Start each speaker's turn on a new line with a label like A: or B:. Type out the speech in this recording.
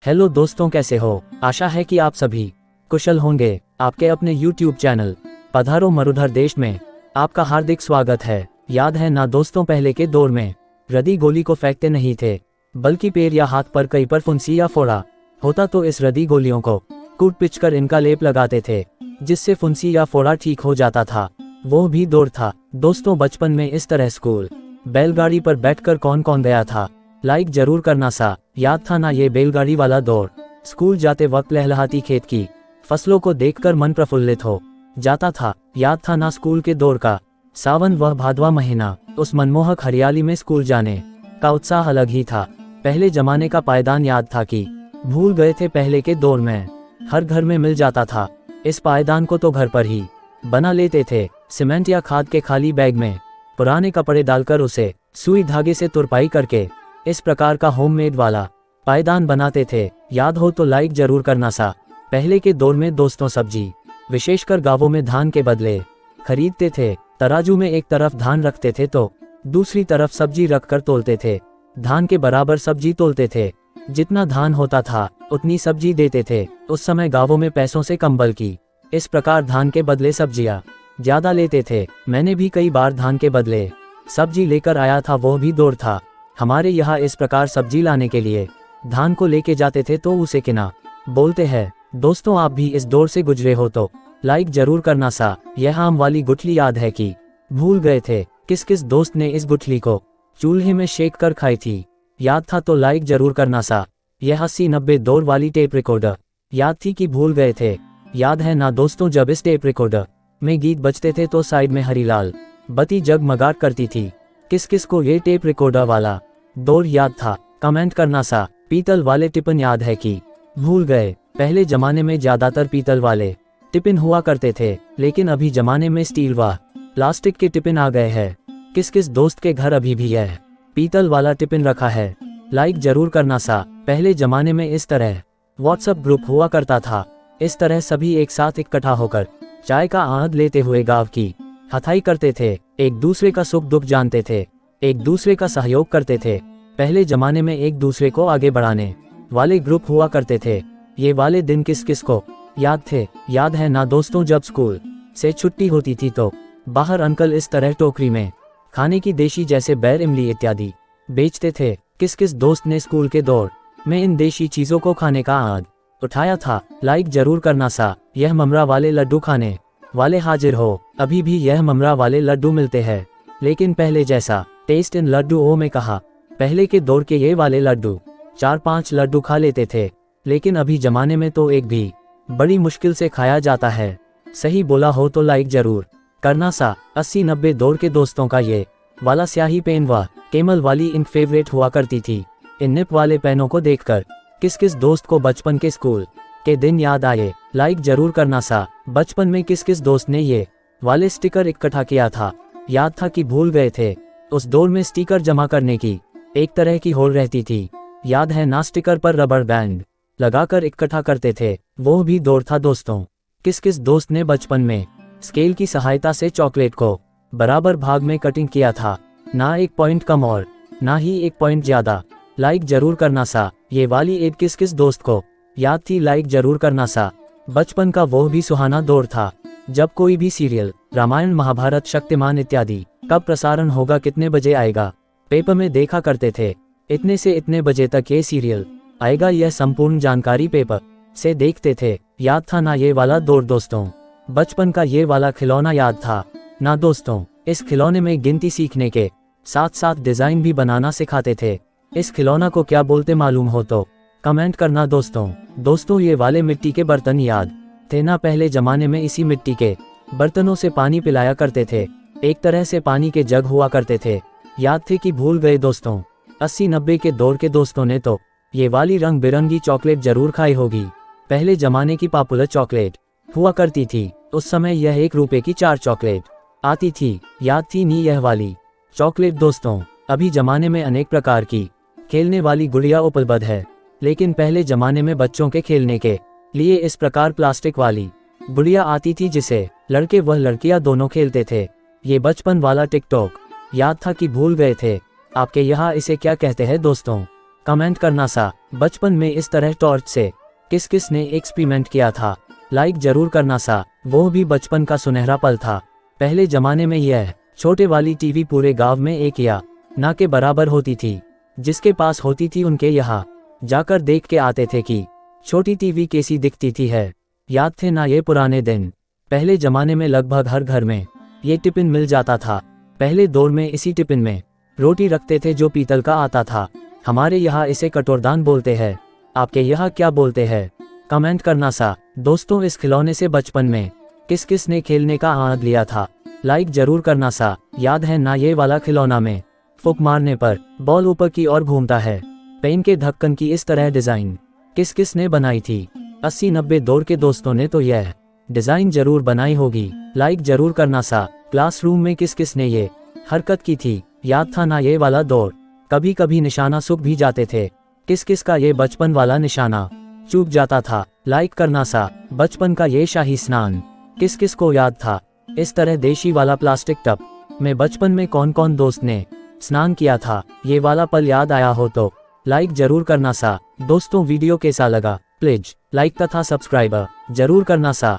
A: Hello दोस्तों, कैसे हो? आशा है कि आप सभी कुशल होंगे। आपके अपने YouTube चैनल पधारो मरुधर देश में आपका हार्दिक स्वागत है। याद है ना दोस्तों, पहले के दौर में रदी गोली को फेंकते नहीं थे, बल्कि पैर या हाथ पर कहीं पर फुंसी या फोड़ा होता तो इस रदी गोलियों को कूट पिच कर इनका लेप लगाते थे, जिससे फुंसी या फोड़ा ठीक हो जाता था। वो भी दौर था दोस्तों बचपन में इस तरह स्कूल बैलगाड़ी पर बैठकर कौन कौन गया था? लाइक जरूर करना सा। याद था ना ये बैलगाड़ी वाला दौर? स्कूल जाते वक्त लहलहाती खेत की फसलों को देखकर मन प्रफुल्लित हो जाता था। याद था ना स्कूल के दौर का सावन व भादवा महीना? उस मनमोहक हरियाली में स्कूल जाने का उत्साह अलग ही था। पहले जमाने का पायदान याद था कि भूल गए थे? पहले के दौर में हर घर में मिल जाता था। इस पायदान को तो घर पर ही बना लेते थे, सीमेंट या खाद के खाली बैग में पुराने कपड़े डालकर उसे सुई धागे से तुरपाई करके इस प्रकार का होममेड वाला पायदान बनाते थे। याद हो तो लाइक जरूर करना सा। पहले के दौर में दोस्तों सब्जी विशेषकर गांवों में धान के बदले खरीदते थे। तराजू में एक तरफ धान रखते थे तो दूसरी तरफ सब्जी रखकर तोलते थे। धान के बराबर सब्जी तोलते थे, जितना धान होता था उतनी सब्जी देते थे। उस समय गांवों में पैसों से कंबल की इस प्रकार धान के बदले सब्जियां ज्यादा लेते थे। मैंने भी कई बार धान के बदले सब्जी लेकर आया था। वो भी दौर था। हमारे यहाँ इस प्रकार सब्जी लाने के लिए धान को लेके जाते थे तो उसे किना बोलते हैं। दोस्तों आप भी इस दौर से गुजरे हो तो लाइक जरूर करना सा। यह आम वाली गुठली याद है कि भूल गए थे? किस किस दोस्त ने इस गुठली को चूल्हे में शेक कर खाई थी? याद था तो लाइक जरूर करना सा। यह 80-90 दौर वाली टेप रिकॉर्डर याद थी कि भूल गए थे? याद है ना दोस्तों, जब इस टेप रिकॉर्डर में गीत बजते थे तो साइड में हरीलाल बत्ती जगमगाट करती थी। किस किस को ये टेप रिकॉर्डर वाला दौर याद था? कमेंट करना सा। पीतल वाले टिफिन याद है कि भूल गए? पहले जमाने में ज्यादातर पीतल वाले टिफिन हुआ करते थे, लेकिन अभी जमाने में स्टील व प्लास्टिक के टिफिन आ गए हैं। किस किस दोस्त के घर अभी भी यह पीतल वाला टिफिन रखा है? लाइक जरूर करना सा। पहले जमाने में इस तरह व्हाट्सएप ग्रुप हुआ करता था। इस तरह सभी एक साथ इकट्ठा होकर चाय का आनंद लेते हुए गाँव की हथाई करते थे, एक दूसरे का सुख दुख जानते थे, एक दूसरे का सहयोग करते थे। पहले जमाने में एक दूसरे को आगे बढ़ाने वाले ग्रुप हुआ करते थे। ये वाले दिन किस किस को याद थे? याद है ना दोस्तों, जब स्कूल से छुट्टी होती थी तो बाहर अंकल इस तरह टोकरी में खाने की देशी जैसे बैर, इमली इत्यादि बेचते थे। किस किस दोस्त ने स्कूल के दौर में इन देशी चीजों को खाने का आनंद उठाया था? लाइक जरूर करना सा। यह ममरा वाले लड्डू खाने वाले हाजिर हो? अभी भी यह ममरा वाले लड्डू मिलते हैं, लेकिन पहले जैसा टेस्ट इन लड्डुओं में कहा। पहले के दौर के ये वाले लड्डू 4-5 लड्डू खा लेते थे, लेकिन अभी जमाने में तो एक भी बड़ी मुश्किल से खाया जाता है। सही बोला हो तो लाइक जरूर करना सा। 80-90 दौर के दोस्तों का ये वाला स्याही पेन व केमल वाली इंक फेवरेट हुआ करती थी। इन निप वाले पेनों को देखकर किस किस दोस्त को बचपन के स्कूल के दिन याद आए? लाइक जरूर करना सा। बचपन में किस किस दोस्त ने ये वाले स्टिकर इकट्ठा किया था? याद था कि भूल गए थे? उस दौर में स्टिकर जमा करने की एक तरह की होड़ रहती थी। याद है ना, स्टिकर पर रबर बैंड लगाकर इकट्ठा करते थे। वो भी दौर था दोस्तों। किस किस दोस्त ने बचपन में स्केल की सहायता से चॉकलेट को बराबर भाग में कटिंग किया था? ना 1 पॉइंट कम और ना ही 1 पॉइंट ज्यादा। लाइक जरूर करना सा। ये वाली एड किस किस दोस्त को याद थी? लाइक जरूर करना सा। बचपन का वो भी सुहाना दौर था जब कोई भी सीरियल, रामायण, महाभारत, शक्तिमान इत्यादि कब प्रसारण होगा, कितने बजे आएगा, पेपर में देखा करते थे। इतने से इतने बजे तक ये सीरियल आएगा, यह संपूर्ण जानकारी पेपर से देखते थे। याद था ना ये वाला दौर दोस्तों? बचपन का ये वाला खिलौना याद था ना दोस्तों? इस खिलौने में गिनती सीखने के साथ साथ डिजाइन भी बनाना सिखाते थे। इस खिलौना को क्या बोलते मालूम हो तो कमेंट करना दोस्तों ये वाले मिट्टी के बर्तन याद थे ना? पहले जमाने में इसी मिट्टी के बर्तनों से पानी पिलाया करते थे। एक तरह से पानी के जग हुआ करते थे। याद थे कि भूल गए दोस्तों? 80-90 के दौर के दोस्तों ने तो ये वाली रंग बिरंगी चॉकलेट जरूर खाई होगी। पहले जमाने की पॉपुलर चॉकलेट हुआ करती थी। उस समय यह 1 रुपए की 4 चॉकलेट आती थी। याद थी नी यह वाली चॉकलेट दोस्तों? अभी जमाने में अनेक प्रकार की खेलने वाली गुड़िया उपलब्ध है, लेकिन पहले जमाने में बच्चों के खेलने के लिए इस प्रकार प्लास्टिक वाली गुड़िया आती थी, जिसे लड़के व लड़कियां दोनों खेलते थे। ये बचपन वाला टिकटॉक याद था कि भूल गए थे? आपके यहाँ इसे क्या कहते हैं दोस्तों? कमेंट करना सा। बचपन में इस तरह टॉर्च से किस किस ने एक्सपेरिमेंट किया था। लाइक जरूर करना सा। वो भी बचपन का सुनहरा पल था। पहले जमाने में यह छोटे वाली टीवी पूरे गांव में एक या ना के बराबर होती थी। जिसके पास होती थी उनके यहाँ जाकर देख के आते थे कि छोटी टीवी कैसी दिखती थी है। याद थे ना ये पुराने दिन। पहले जमाने में लगभग हर घर में ये टिफिन मिल जाता था। पहले दौर में इसी टिफिन में रोटी रखते थे जो पीतल का आता था। हमारे यहाँ इसे कटोरदान बोलते हैं। आपके यहाँ क्या बोलते हैं? कमेंट करना सा। दोस्तों, इस खिलौने से बचपन में किस किस ने खेलने का आनंद लिया था। लाइक जरूर करना सा। याद है ना ये वाला खिलौना में फूंक मारने पर बॉल ऊपर की ओर घूमता है। पेन के ढक्कन की इस तरह डिजाइन किस किस ने बनाई थी? 80-90 दौर के दोस्तों ने तो यह डिजाइन जरूर बनाई होगी। लाइक जरूर करना सा। क्लासरूम में किस किस ने ये हरकत की थी? याद था ना ये वाला दौर? कभी कभी निशाना सूख भी जाते थे। किस किस का ये बचपन वाला निशाना चूक जाता था? लाइक करना सा। बचपन का ये शाही स्नान किस किस को याद था? इस तरह देशी वाला प्लास्टिक टब में बचपन में कौन कौन दोस्त ने स्नान किया था? ये वाला पल याद आया हो तो लाइक जरूर करना सा। दोस्तों, वीडियो कैसा लगा प्लीज लाइक तथा सब्सक्राइब जरूर करना सा।